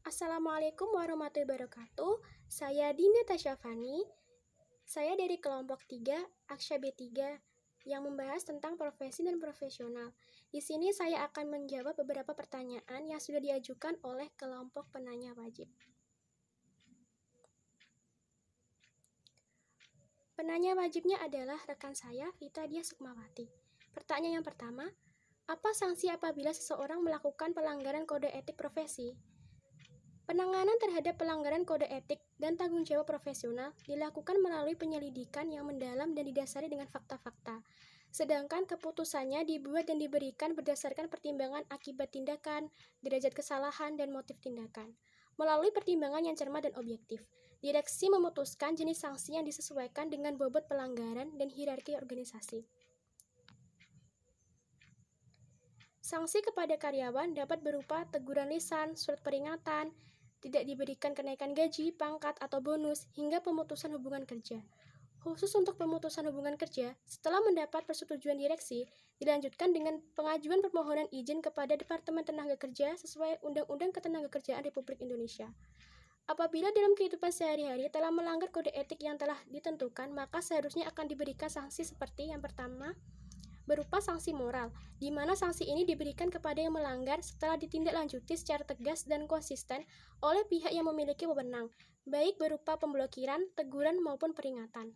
Assalamualaikum warahmatullahi wabarakatuh. Saya Dina Tasyafani. Saya dari kelompok 3, Aksya B3, yang membahas tentang profesi dan profesional. Di sini saya akan menjawab beberapa pertanyaan yang sudah diajukan oleh kelompok penanya wajib. Penanya wajibnya adalah rekan saya, Vita Dia Sukmawati. Pertanyaan yang pertama, apa sanksi apabila seseorang melakukan pelanggaran kode etik profesi? Penanganan terhadap pelanggaran kode etik dan tanggung jawab profesional dilakukan melalui penyelidikan yang mendalam dan didasari dengan fakta-fakta. Sedangkan keputusannya dibuat dan diberikan berdasarkan pertimbangan akibat tindakan, derajat kesalahan, dan motif tindakan. Melalui pertimbangan yang cermat dan objektif, direksi memutuskan jenis sanksi yang disesuaikan dengan bobot pelanggaran dan hierarki organisasi. Sanksi kepada karyawan dapat berupa teguran lisan, surat peringatan, tidak diberikan kenaikan gaji, pangkat, atau bonus, hingga pemutusan hubungan kerja. Khusus untuk pemutusan hubungan kerja, setelah mendapat persetujuan direksi, dilanjutkan dengan pengajuan permohonan izin kepada Departemen Tenaga Kerja sesuai Undang-Undang Ketenagakerjaan Republik Indonesia. Apabila dalam kehidupan sehari-hari telah melanggar kode etik yang telah ditentukan, maka seharusnya akan diberikan sanksi seperti yang pertama, berupa sanksi moral, di mana sanksi ini diberikan kepada yang melanggar setelah ditindaklanjuti secara tegas dan konsisten oleh pihak yang memiliki wewenang, baik berupa pemblokiran, teguran, maupun peringatan.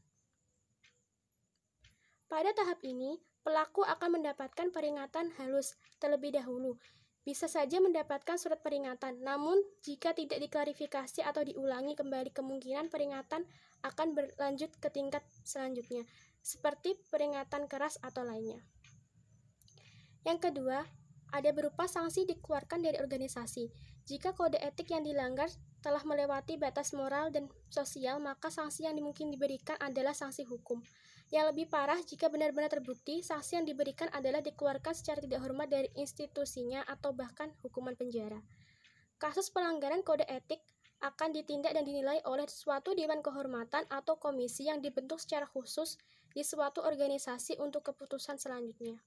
Pada tahap ini, pelaku akan mendapatkan peringatan halus terlebih dahulu. Bisa saja mendapatkan surat peringatan, namun jika tidak diklarifikasi atau diulangi kembali, kemungkinan peringatan akan berlanjut ke tingkat selanjutnya, seperti peringatan keras atau lainnya. Yang kedua, ada berupa sanksi dikeluarkan dari organisasi. Jika kode etik yang dilanggar telah melewati batas moral dan sosial, maka sanksi yang mungkin diberikan adalah sanksi hukum. Yang lebih parah, jika benar-benar terbukti, sanksi yang diberikan adalah dikeluarkan secara tidak hormat dari institusinya atau bahkan hukuman penjara. Kasus pelanggaran kode etik akan ditindak dan dinilai oleh suatu dewan kehormatan atau komisi yang dibentuk secara khusus di suatu organisasi untuk keputusan selanjutnya.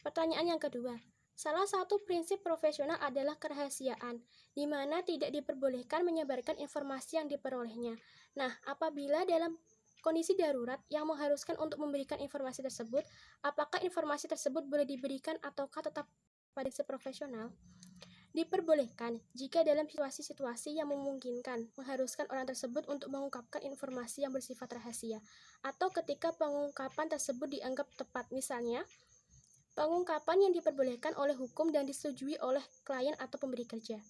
Pertanyaan yang kedua, salah satu prinsip profesional adalah kerahasiaan, di mana tidak diperbolehkan menyebarkan informasi yang diperolehnya. Nah, apabila dalam kondisi darurat yang mengharuskan untuk memberikan informasi tersebut, apakah informasi tersebut boleh diberikan ataukah tetap pada prinsip profesional? Diperbolehkan jika dalam situasi-situasi yang memungkinkan mengharuskan orang tersebut untuk mengungkapkan informasi yang bersifat rahasia, atau ketika pengungkapan tersebut dianggap tepat, misalnya pengungkapan yang diperbolehkan oleh hukum dan disetujui oleh klien atau pemberi kerja.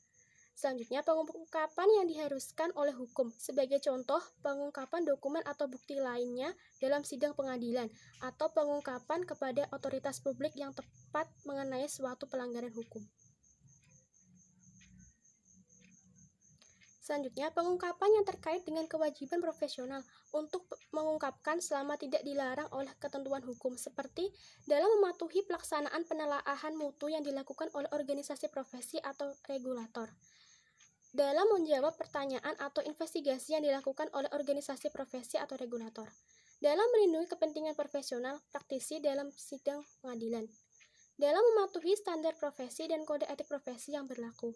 Selanjutnya, pengungkapan yang diharuskan oleh hukum. Sebagai contoh, pengungkapan dokumen atau bukti lainnya dalam sidang pengadilan, atau pengungkapan kepada otoritas publik yang tepat mengenai suatu pelanggaran hukum. Selanjutnya, pengungkapan yang terkait dengan kewajiban profesional untuk mengungkapkan selama tidak dilarang oleh ketentuan hukum, seperti dalam mematuhi pelaksanaan penelaahan mutu yang dilakukan oleh organisasi profesi atau regulator, dalam menjawab pertanyaan atau investigasi yang dilakukan oleh organisasi profesi atau regulator, dalam melindungi kepentingan profesional praktisi dalam sidang pengadilan, dalam mematuhi standar profesi dan kode etik profesi yang berlaku.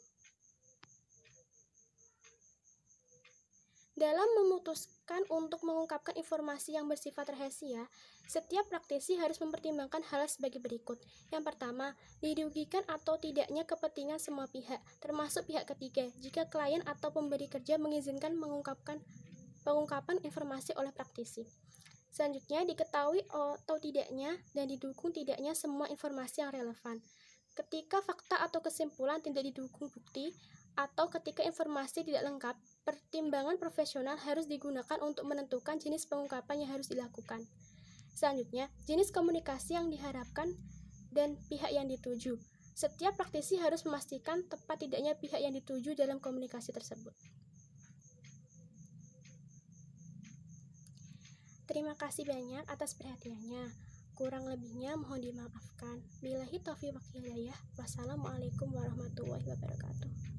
Dalam memutuskan untuk mengungkapkan informasi yang bersifat rahasia, setiap praktisi harus mempertimbangkan hal sebagai berikut. Yang pertama, dirugikan atau tidaknya kepentingan semua pihak, termasuk pihak ketiga, jika klien atau pemberi kerja mengizinkan pengungkapan informasi oleh praktisi. Selanjutnya, diketahui atau tidaknya dan didukung tidaknya semua informasi yang relevan. Ketika fakta atau kesimpulan tidak didukung bukti, atau ketika informasi tidak lengkap, pertimbangan profesional harus digunakan untuk menentukan jenis pengungkapan yang harus dilakukan. Selanjutnya, jenis komunikasi yang diharapkan dan pihak yang dituju. Setiap praktisi harus memastikan tepat tidaknya pihak yang dituju dalam komunikasi tersebut. Terima kasih banyak atas perhatiannya. Kurang lebihnya mohon dimaafkan. Billahi taufiq wal hidayah. Wassalamualaikum warahmatullahi wabarakatuh.